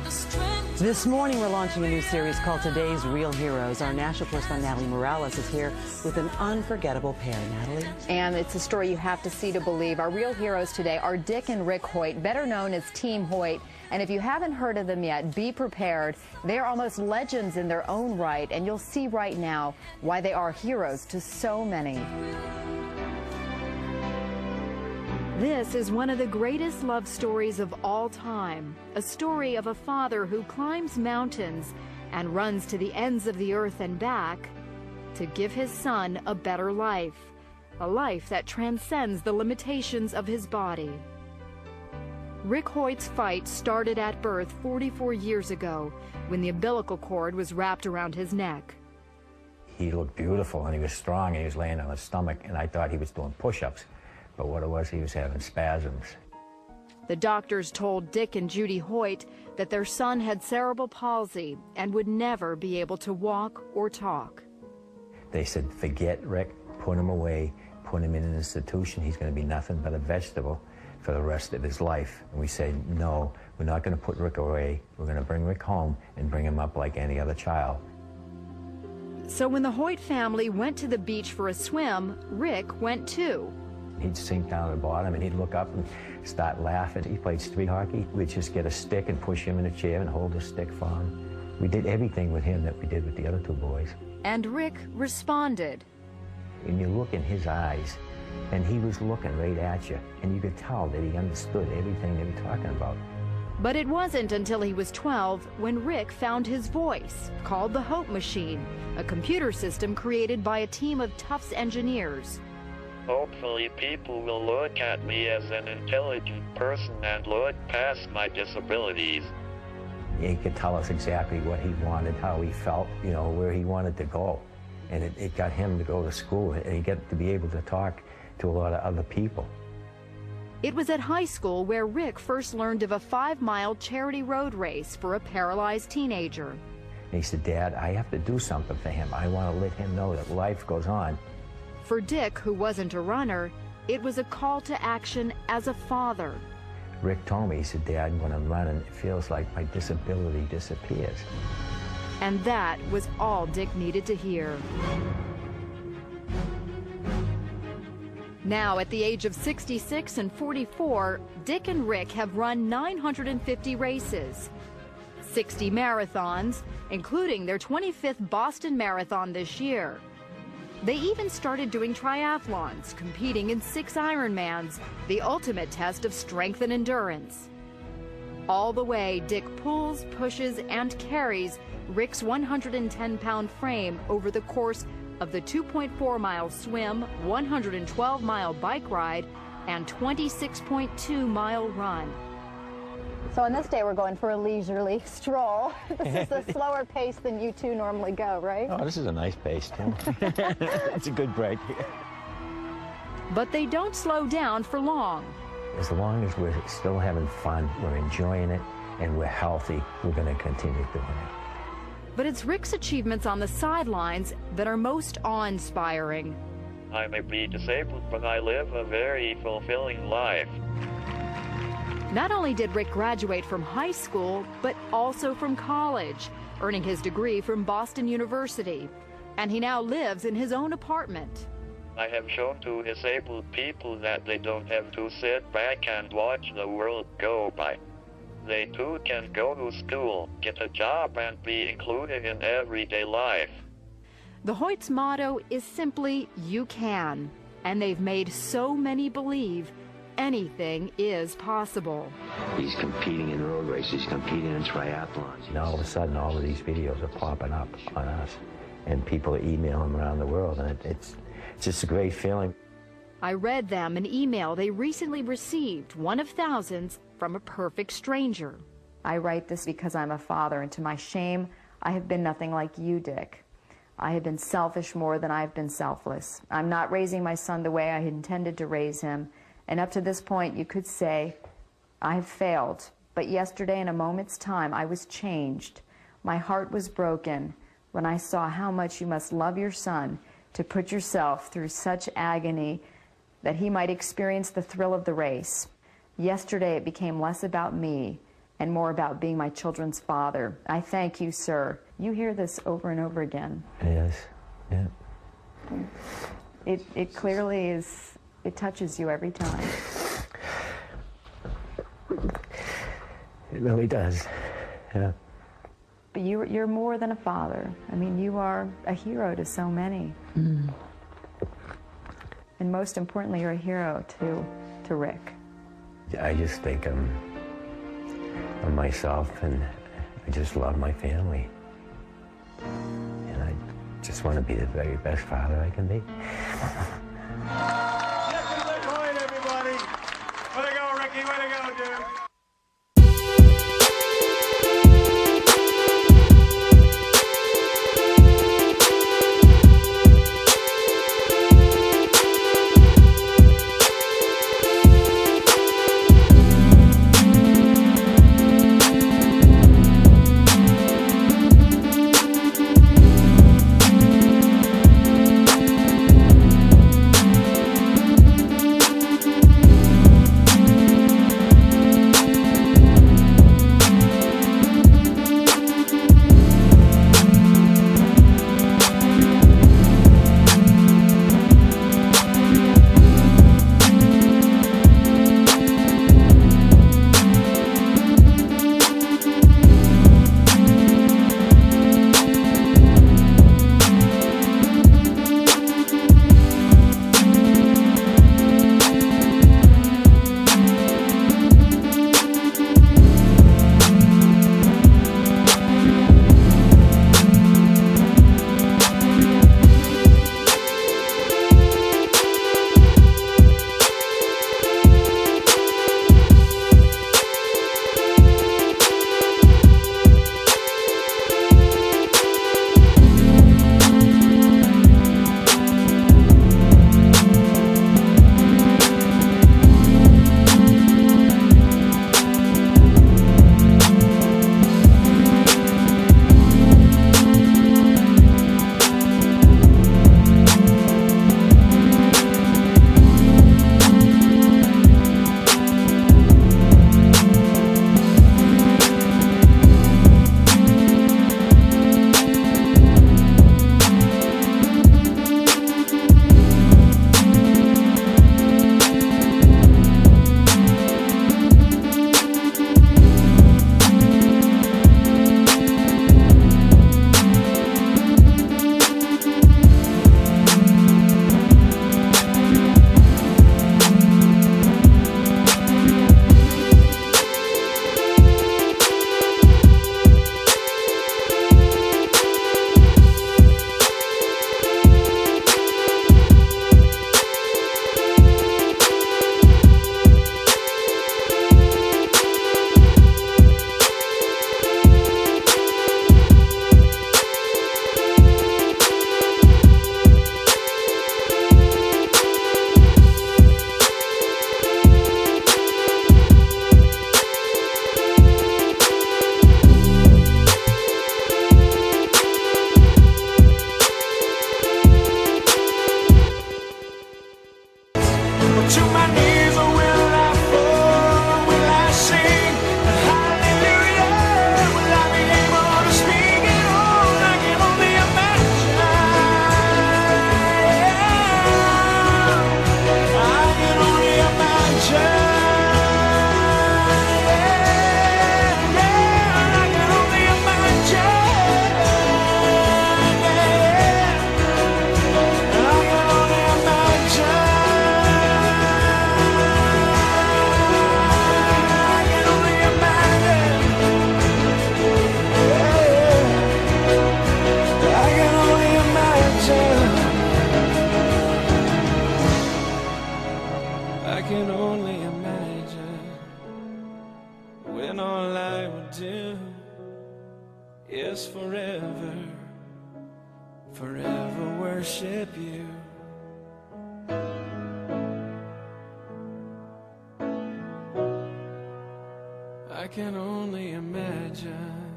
This morning, we're launching a new series called Today's Real Heroes. Our national correspondent, Natalie Morales, is here with an unforgettable pair. Natalie? And it's a story you have to see to believe. Our real heroes today are Dick and Rick Hoyt, better known as Team Hoyt. And if you haven't heard of them yet, be prepared. They are almost legends in their own right, and you'll see right now why they are heroes to so many. This is one of the greatest love stories of all time, a story of a father who climbs mountains and runs to the ends of the earth and back to give his son a better life, a life that transcends the limitations of his body. Rick Hoyt's fight started at birth 44 years ago when the umbilical cord was wrapped around his neck. He looked beautiful and he was strong and he was laying on his stomach, and I thought he was doing push-ups. But what it was, he was having spasms. The doctors told Dick and Judy Hoyt that their son had cerebral palsy and would never be able to walk or talk. They said, forget Rick, put him away, put him in an institution. He's going to be nothing but a vegetable for the rest of his life. And we said, no, we're not going to put Rick away. We're going to bring Rick home and bring him up like any other child. So when the Hoyt family went to the beach for a swim, Rick went too. He'd sink down to the bottom and he'd look up and start laughing. He played street hockey. We'd just get a stick and push him in a chair and hold the stick for him. We did everything with him that we did with the other two boys. And Rick responded. And you look in his eyes, and he was looking right at you, and you could tell that he understood everything they were talking about. But it wasn't until he was 12 when Rick found his voice, called the Hope Machine, a computer system created by a team of Tufts engineers. Hopefully people will look at me as an intelligent person and look past my disabilities. He could tell us exactly what he wanted, how he felt, you know, where he wanted to go. And it got him to go to school, and he got to be able to talk to a lot of other people. It was at high school where Rick first learned of a 5-mile charity road race for a paralyzed teenager. And he said, Dad, I have to do something for him. I want to let him know that life goes on. For Dick, who wasn't a runner, it was a call to action as a father. Rick told me, he said, Dad, when I'm running, it feels like my disability disappears. And that was all Dick needed to hear. Now, at the age of 66 and 44, Dick and Rick have run 950 races, 60 marathons, including their 25th Boston Marathon this year. They even started doing triathlons, competing in 6 Ironmans, the ultimate test of strength and endurance. All the way, Dick pulls, pushes, and carries Rick's 110-pound frame over the course of the 2.4-mile swim, 112-mile bike ride, and 26.2-mile run. So on this day, we're going for a leisurely stroll. This is a slower pace than you two normally go, right? Oh, this is a nice pace, too. It's a good break. But they don't slow down for long. As long as we're still having fun, we're enjoying it, and we're healthy, we're going to continue doing it. But it's Rick's achievements on the sidelines that are most awe-inspiring. I may be disabled, but I live a very fulfilling life. Not only did Rick graduate from high school, but also from college, earning his degree from Boston University. And he now lives in his own apartment. I have shown to disabled people that they don't have to sit back and watch the world go by. They too can go to school, get a job, and be included in everyday life. The Hoyt's motto is simply, you can. And they've made so many believe anything is possible. He's competing in road races, competing in triathlons. And all of a sudden, all of these videos are popping up on us, and people are emailing them around the world, and it's just a great feeling. I read them an email they recently received, one of thousands, from a perfect stranger. I write this because I'm a father, and to my shame, I have been nothing like you, Dick. I have been selfish more than I've been selfless. I'm not raising my son the way I had intended to raise him. And up to this point, you could say, I have failed. But yesterday, in a moment's time, I was changed. My heart was broken when I saw how much you must love your son to put yourself through such agony that he might experience the thrill of the race. Yesterday, it became less about me and more about being my children's father. I thank you, sir. You hear this over and over again. Yes, yeah. It clearly is, it touches you every time. It really does, yeah. But you're more than a father. I mean, you are a hero to so many. Mm. And most importantly, you're a hero to Rick. I just think I'm myself, and I just love my family. And I just want to be the very best father I can be. Dick and Rick Hoyt, everybody. Way to go, Ricky. Way to go, dude. To my knees, will I fall? Will I sing? Hallelujah. Will I be able to speak it all? I can only imagine. I can only imagine. I can only imagine. I can only imagine. I can only imagine when all I would do is forever, forever worship you. I can only imagine.